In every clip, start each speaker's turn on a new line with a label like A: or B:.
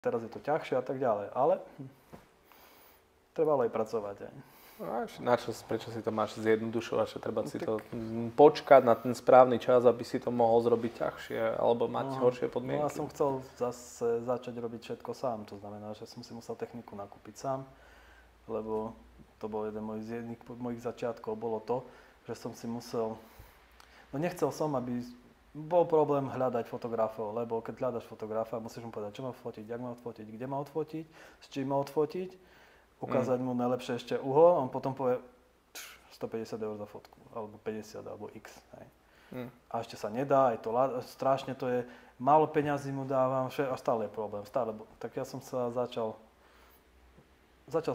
A: teraz je to ťažšie a tak ďalej, ale trebalo aj pracovať. Aj.
B: Prečo si to máš zjednodušovať, že treba si to počkať na ten správny čas, aby si to mohol zrobiť ťažšie alebo mať horšie podmienky?
A: No ja som chcel zase začať robiť všetko sám, to znamená, že som si musel techniku nakúpiť sám, lebo to bol jeden z mojich začiatkov, bolo to, že som si musel, no nechcel som, aby bol problém hľadať fotografov, lebo keď hľadaš fotografa, musíš mu povedať, čo má odfotiť, jak má odfotiť, kde má odfotiť, s čím má odfotiť, ukázať mu najlepšie ešte uhol, on potom povie 150 eur za fotku, alebo 50, alebo x. Hej. A ešte sa nedá, aj to strašne to je, málo peňazí mu dávam, a stále je problém, stále. Tak ja som sa začal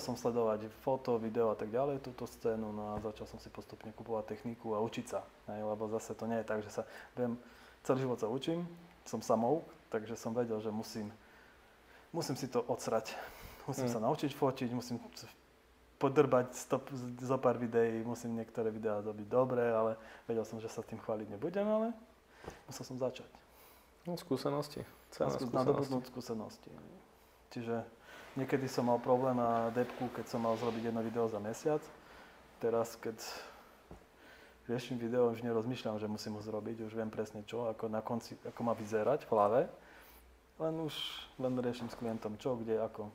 A: som sledovať foto, video a tak ďalej, túto scénu, no a začal som si postupne kupovať techniku a učiť sa, hej, lebo zase to nie je tak, že celý život sa učím, som samouk, takže som vedel, že musím si to odsrať. Musím sa naučiť fotiť, musím podrbať zo pár videí, musím niektoré videá robiť dobre, ale vedel som, že sa tým chváliť nebudem, ale musel som začať.
B: Skúsenosti.
A: Nadobudnúť skúsenosti. Čiže niekedy som mal problém na depku, keď som mal zrobiť jedno video za mesiac. Teraz, keď riešim video, už nerozmýšľam, že musím ho zrobiť, už viem presne čo, ako na konci, ako má vyzerať v hlave. Len riešim s klientom čo, kde, ako.